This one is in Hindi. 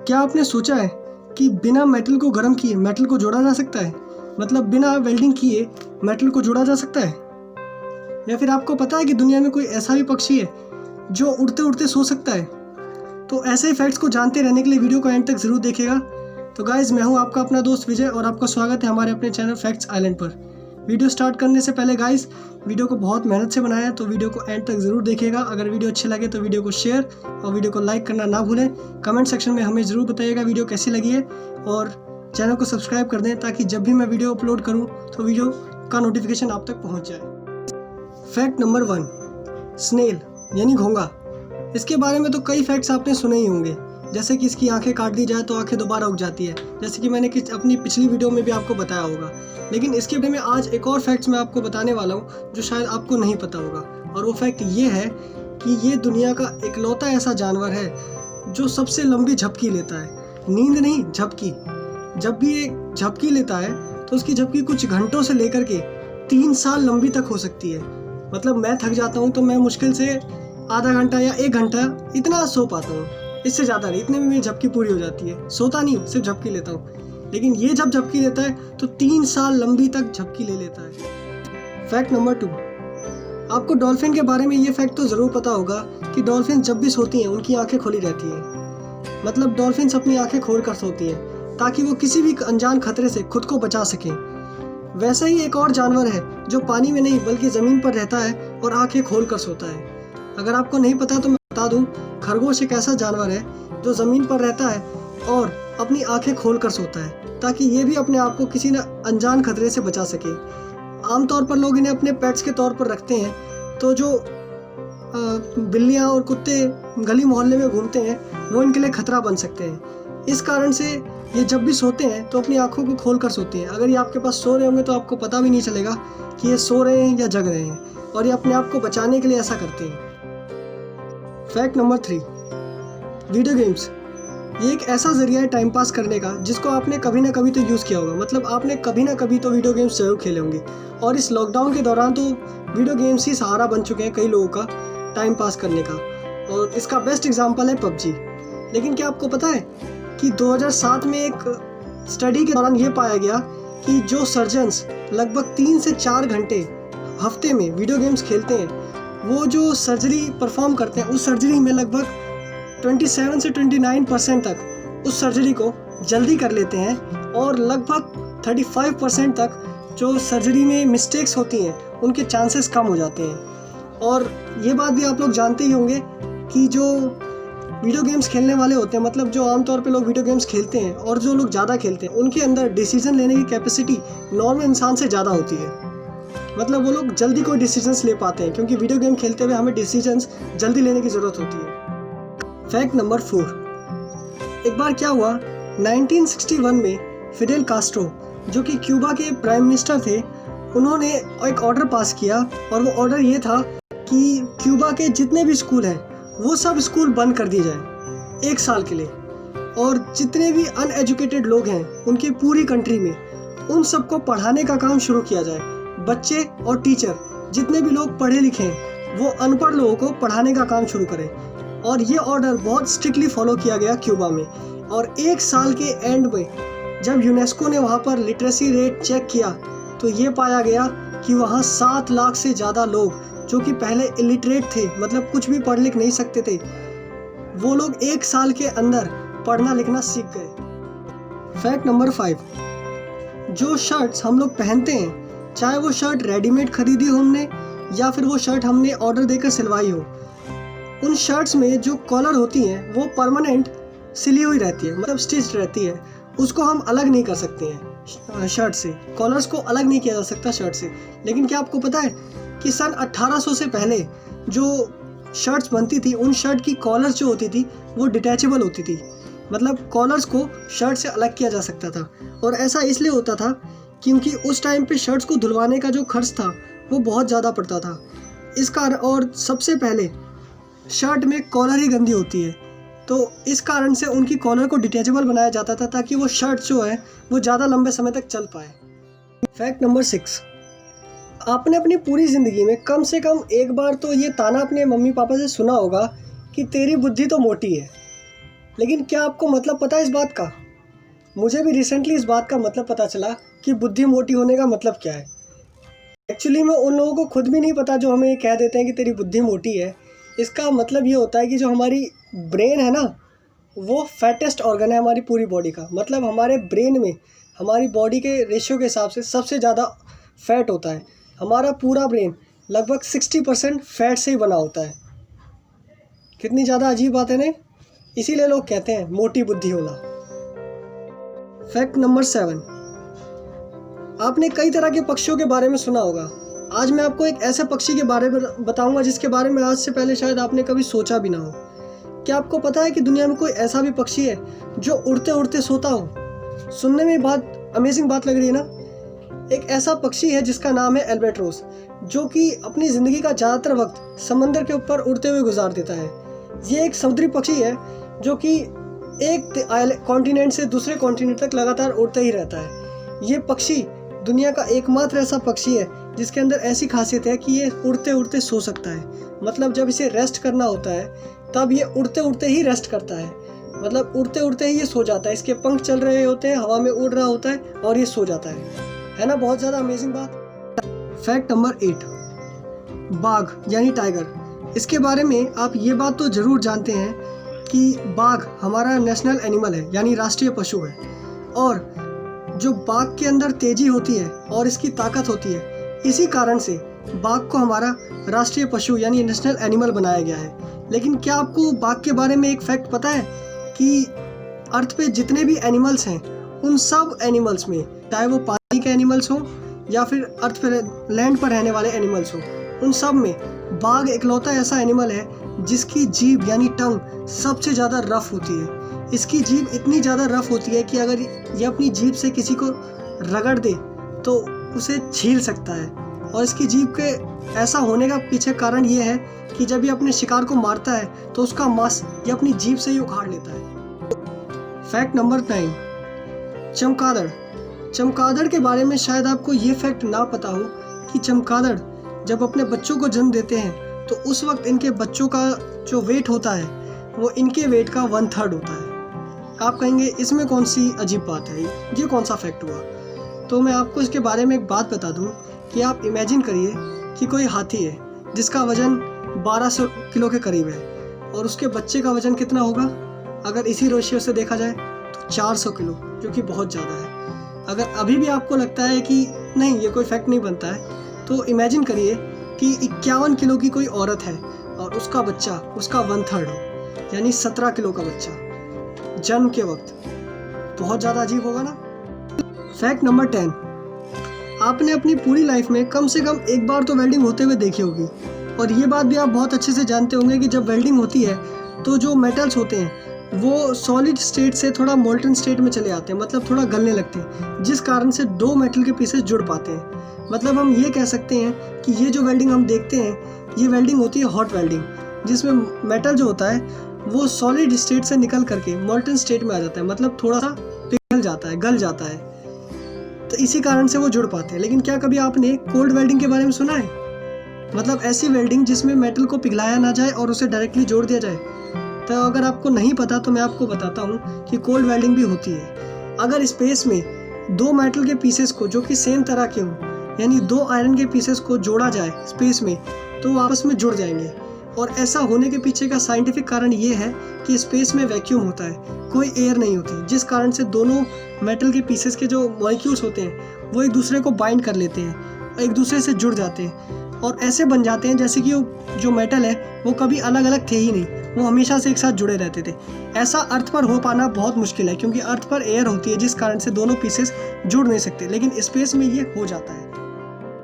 क्या आपने सोचा है कि बिना मेटल को गर्म किए मेटल को जोड़ा जा सकता है? मतलब बिना वेल्डिंग किए मेटल को जोड़ा जा सकता है? या फिर आपको पता है कि दुनिया में कोई ऐसा भी पक्षी है जो उड़ते उड़ते सो सकता है? तो ऐसे ही फैक्ट्स को जानते रहने के लिए वीडियो को एंड तक ज़रूर देखिएगा। तो गाइज़, मैं हूँ आपका अपना दोस्त विजय और आपका स्वागत है हमारे अपने चैनल फैक्ट्स आइलैंड पर। वीडियो स्टार्ट करने से पहले गाइज़, वीडियो को बहुत मेहनत से बनाया है, तो वीडियो को एंड तक ज़रूर देखिएगा। अगर वीडियो अच्छी लगे तो वीडियो को शेयर और वीडियो को लाइक करना ना भूलें। कमेंट सेक्शन में हमें ज़रूर बताइएगा वीडियो कैसी लगी है, और चैनल को सब्सक्राइब कर दें ताकि जब भी मैं वीडियो अपलोड करूँ तो वीडियो का नोटिफिकेशन आप तक पहुँच जाए। फैक्ट नंबर 1, स्नेल यानी घोंगा। इसके बारे में तो कई फैक्ट्स आपने सुने ही होंगे, जैसे कि इसकी आंखें काट दी जाए तो आंखें दोबारा उग जाती है, जैसे कि मैंने अपनी पिछली वीडियो में भी आपको बताया होगा। लेकिन इसके बारे में आज एक और फैक्ट्स मैं आपको बताने वाला हूँ जो शायद आपको नहीं पता होगा, और वो फैक्ट ये है कि ये दुनिया का इकलौता ऐसा जानवर है जो सबसे लंबी झपकी लेता है। नींद नहीं, झपकी। जब भी ये झपकी लेता है तो उसकी झपकी कुछ घंटों से लेकर के 3 साल लंबी तक हो सकती है। मतलब मैं थक जाता हूँ तो मैं मुश्किल से आधा घंटा या 1 घंटा इतना सो पाता हूँ, इससे ज़्यादा नहीं। इतने में मेरी झपकी पूरी हो जाती है। सोता नहीं, सिर्फ झपकी लेता हूँ। लेकिन ये जब झपकी लेता है तो 3 साल लंबी तक झपकी ले लेता है। फैक्ट नंबर 2, आपको डॉल्फिन के बारे में ये फैक्ट तो ज़रूर पता होगा कि डॉल्फिन जब भी सोती हैं उनकी आंखें खुली रहती हैं। मतलब डॉल्फिन अपनी आंखें खोल कर सोती हैं ताकि वो किसी भी अनजान खतरे से खुद को बचा सकें। वैसा ही एक और जानवर है जो पानी में नहीं बल्कि ज़मीन पर रहता है और आंखें खोल कर सोता है। अगर आपको नहीं पता तो मैं बता दूं, खरगोश एक ऐसा जानवर है जो ज़मीन पर रहता है और अपनी आंखें खोल कर सोता है ताकि ये भी अपने आप को किसी न अनजान खतरे से बचा सके। आमतौर पर लोग इन्हें अपने पेट्स के तौर पर रखते हैं, तो जो बिल्लियाँ और कुत्ते गली मोहल्ले में घूमते हैं वो इनके लिए खतरा बन सकते हैं। इस कारण से ये जब भी सोते हैं तो अपनी आंखों को खोल कर सोते हैं। अगर ये आपके पास सो रहे होंगे तो आपको पता भी नहीं चलेगा कि ये सो रहे हैं या जग रहे हैं, और ये अपने आप को बचाने के लिए ऐसा करते हैं। Fact number 3, video games. ये एक ऐसा जरिया है टाइम पास करने का जिसको आपने कभी ना कभी तो यूज़ किया होगा। मतलब आपने कभी ना कभी तो वीडियो गेम्स जरूर खेले होंगे, और इस लॉकडाउन के दौरान तो वीडियो गेम्स ही सहारा बन चुके हैं कई लोगों का टाइम पास करने का, और इसका बेस्ट एग्जाम्पल है पबजी। लेकिन क्या आपको पता है कि 2007 में एक स्टडी के दौरान ये पाया गया कि जो सर्जन्स लगभग 3 से 4 घंटे हफ्ते में वीडियो गेम्स खेलते हैं, वो जो सर्जरी परफॉर्म करते हैं उस सर्जरी में लगभग 27 से 29% तक उस सर्जरी को जल्दी कर लेते हैं, और लगभग 35% तक जो सर्जरी में मिस्टेक्स होती हैं उनके चांसेस कम हो जाते हैं। और ये बात भी आप लोग जानते ही होंगे कि जो वीडियो गेम्स खेलने वाले होते हैं, मतलब जो आमतौर पे लोग वीडियो गेम्स खेलते हैं और जो लोग ज़्यादा खेलते हैं, उनके अंदर डिसीजन लेने की कैपेसिटी नॉर्मल इंसान से ज़्यादा होती है। मतलब वो लोग जल्दी कोई डिसीजंस ले पाते हैं, क्योंकि वीडियो गेम खेलते हुए हमें डिसीजंस जल्दी लेने की ज़रूरत होती है। फैक्ट नंबर 4, एक बार क्या हुआ, 1961 में फिडेल कास्ट्रो जो कि क्यूबा के प्राइम मिनिस्टर थे, उन्होंने एक ऑर्डर पास किया, और वो ऑर्डर ये था कि क्यूबा के जितने भी स्कूल हैं वो सब स्कूल बंद कर दिए जाए 1 साल के लिए, और जितने भी अनएजुकेटेड लोग हैं उनकी पूरी कंट्री में उन सबको पढ़ाने का काम शुरू किया जाए। बच्चे और टीचर जितने भी लोग पढ़े लिखे हैं वो अनपढ़ लोगों को पढ़ाने का काम शुरू करें। और ये ऑर्डर बहुत स्ट्रिक्टली फॉलो किया गया क्यूबा में। और 1 साल के एंड में जब यूनेस्को ने वहाँ पर लिटरेसी रेट चेक किया तो ये पाया गया कि वहाँ 7 लाख से ज़्यादा लोग जो कि पहले इलिटरेट थे, मतलब कुछ भी पढ़ लिख नहीं सकते थे, वो लोग 1 साल के अंदर पढ़ना लिखना सीख गए। फैक्ट नंबर 5, जो शर्ट्स हम लोग पहनते हैं, चाहे वो शर्ट रेडीमेड खरीदी हो हमने या फिर वो शर्ट हमने ऑर्डर देकर सिलवाई हो, उन शर्ट्स में जो कॉलर होती हैं वो परमानेंट सिली हुई रहती है, मतलब स्टिच रहती है। उसको हम अलग नहीं कर सकते हैं शर्ट से, कॉलर्स को अलग नहीं किया जा सकता शर्ट से। लेकिन क्या आपको पता है कि सन 1800 से पहले जो शर्ट्स बनती थी, उन शर्ट की कॉलर्स जो होती थी वो डिटैचेबल होती थी। मतलब कॉलर्स को शर्ट से अलग किया जा सकता था, और ऐसा इसलिए होता था क्योंकि उस टाइम पे शर्ट्स को धुलवाने का जो खर्च था वो बहुत ज़्यादा पड़ता था। इस कारण, और सबसे पहले शर्ट में कॉलर ही गंदी होती है, तो इस कारण से उनकी कॉलर को डिटैचेबल बनाया जाता था ताकि वो शर्ट जो है वो ज़्यादा लंबे समय तक चल पाए। फैक्ट नंबर 6, आपने अपनी पूरी ज़िंदगी में कम से कम एक बार तो ये ताना अपने मम्मी पापा से सुना होगा कि तेरी बुद्धि तो मोटी है। लेकिन क्या आपको मतलब पता है इस बात का? मुझे भी रिसेंटली इस बात का मतलब पता चला कि बुद्धि मोटी होने का मतलब क्या है। एक्चुअली में उन लोगों को खुद भी नहीं पता जो हमें ये कह देते हैं कि तेरी बुद्धि मोटी है। इसका मतलब ये होता है कि जो हमारी ब्रेन है ना, वो फैटेस्ट ऑर्गन है हमारी पूरी बॉडी का। मतलब हमारे ब्रेन में हमारी बॉडी के रेशियो के हिसाब से सबसे ज़्यादा फैट होता है। हमारा पूरा ब्रेन लगभग 60% फैट से ही बना होता है। कितनी ज़्यादा अजीब बात है ना। इसीलिए लोग कहते हैं मोटी बुद्धि होना। फैक्ट नंबर 7, आपने कई तरह के पक्षियों के बारे में सुना होगा। आज मैं आपको एक ऐसे पक्षी के बारे में बताऊंगा जिसके बारे में आज से पहले शायद आपने कभी सोचा भी ना हो। क्या आपको पता है कि दुनिया में कोई ऐसा भी पक्षी है जो उड़ते उड़ते सोता हो? सुनने में बात अमेजिंग बात लग रही है ना। एक ऐसा पक्षी है जिसका नाम है एल्बाट्रोस, जो कि अपनी ज़िंदगी का ज़्यादातर वक्त समंदर के ऊपर उड़ते हुए गुजार देता है। ये एक समुद्री पक्षी है जो कि एक कॉन्टिनेंट से दूसरे कॉन्टिनेंट तक लगातार उड़ते ही रहता है। ये पक्षी दुनिया का एकमात्र ऐसा पक्षी है जिसके अंदर ऐसी खासियत है कि ये उड़ते उड़ते सो सकता है। मतलब जब इसे रेस्ट करना होता है तब ये उड़ते उड़ते ही रेस्ट करता है। मतलब उड़ते उड़ते ही ये सो जाता है। इसके पंख चल रहे होते हैं, हवा में उड़ रहा होता है और ये सो जाता है ना। बहुत ज़्यादा अमेजिंग बात। फैक्ट नंबर 8, बाघ यानी टाइगर। इसके बारे में आप ये बात तो ज़रूर जानते हैं कि बाघ हमारा नेशनल एनिमल है, यानी राष्ट्रीय पशु है। और जो बाघ के अंदर तेजी होती है और इसकी ताकत होती है, इसी कारण से बाघ को हमारा राष्ट्रीय पशु यानी नेशनल एनिमल बनाया गया है। लेकिन क्या आपको बाघ के बारे में एक फैक्ट पता है कि अर्थ पे जितने भी एनिमल्स हैं, उन सब एनिमल्स में, चाहे वो पानी के एनिमल्स हो या फिर अर्थ पे लैंड पर रहने वाले एनिमल्स हो, उन सब में बाघ इकलौता ऐसा एनिमल है जिसकी जीभ यानी टंग सबसे ज़्यादा रफ होती है। इसकी जीभ इतनी ज़्यादा रफ होती है कि अगर ये अपनी जीभ से किसी को रगड़ दे तो उसे छील सकता है। और इसकी जीभ के ऐसा होने का पीछे कारण ये है कि जब ये अपने शिकार को मारता है तो उसका मांस ये अपनी जीभ से ही उखाड़ लेता है। फैक्ट नंबर 9, चमगादड़। चमगादड़ के बारे में शायद आपको ये फैक्ट ना पता हो कि चमगादड़ जब अपने बच्चों को जन्म देते हैं तो उस वक्त इनके बच्चों का जो वेट होता है वो इनके वेट का 1/3 होता है। आप कहेंगे इसमें कौन सी अजीब बात है, ये कौन सा फैक्ट हुआ? तो मैं आपको इसके बारे में एक बात बता दूं कि आप इमेजिन करिए कि कोई हाथी है जिसका वज़न 1200 किलो के करीब है और उसके बच्चे का वज़न कितना होगा? अगर इसी रेशियो से देखा जाए तो 400 किलो, जो कि बहुत ज़्यादा है। अगर अभी भी आपको लगता है कि नहीं ये कोई फैक्ट नहीं बनता है, तो इमेजिन करिए कि 51 किलो की कोई औरत है और उसका बच्चा उसका 1/3 हो, यानी 17 किलो का बच्चा जन्म के वक्त। बहुत ज़्यादा अजीब होगा ना। फैक्ट नंबर 10, आपने अपनी पूरी लाइफ में कम से कम एक बार तो वेल्डिंग होते हुए देखी होगी। और ये बात भी आप बहुत अच्छे से जानते होंगे कि जब वेल्डिंग होती है तो जो मेटल्स होते हैं वो सॉलिड स्टेट से थोड़ा मोल्टन स्टेट में चले आते हैं, मतलब थोड़ा गलने लगते हैं, जिस कारण से दो मेटल के पीसेस जुड़ पाते हैं। मतलब हम ये कह सकते हैं कि ये जो वेल्डिंग हम देखते हैं ये वेल्डिंग होती है हॉट वेल्डिंग, जिसमें मेटल जो होता है वो सॉलिड स्टेट से निकल करके मोल्टन स्टेट में आ जाता है, मतलब थोड़ा सा पिघल जाता है, गल जाता है। तो इसी कारण से वो जुड़ पाते हैं। लेकिन क्या कभी आपने कोल्ड वेल्डिंग के बारे में सुना है? मतलब ऐसी वेल्डिंग जिसमें मेटल को पिघलाया ना जाए और उसे डायरेक्टली जोड़ दिया जाए। तो अगर आपको नहीं पता तो मैं आपको बताता हूँ कि कोल्ड वेल्डिंग भी होती है। अगर स्पेस में दो मेटल के पीसेस को जो कि सेम तरह के हों, यानी दो आयरन के पीसेस को जोड़ा जाए स्पेस में, तो वो आपस में जुड़ जाएंगे। और ऐसा होने के पीछे का साइंटिफिक कारण ये है कि स्पेस में वैक्यूम होता है, कोई एयर नहीं होती, जिस कारण से दोनों मेटल के पीसेस के जो मॉलिक्यूल्स होते हैं वो एक दूसरे को बाइंड कर लेते हैं, एक दूसरे से जुड़ जाते हैं और ऐसे बन जाते हैं जैसे कि वो जो मेटल है वो कभी अलग अलग थे ही नहीं, वो हमेशा से एक साथ जुड़े रहते थे। ऐसा अर्थ पर हो पाना बहुत मुश्किल है क्योंकि अर्थ पर एयर होती है, जिस कारण से दोनों पीसेस जुड़ नहीं सकते, लेकिन स्पेस में ये हो जाता है।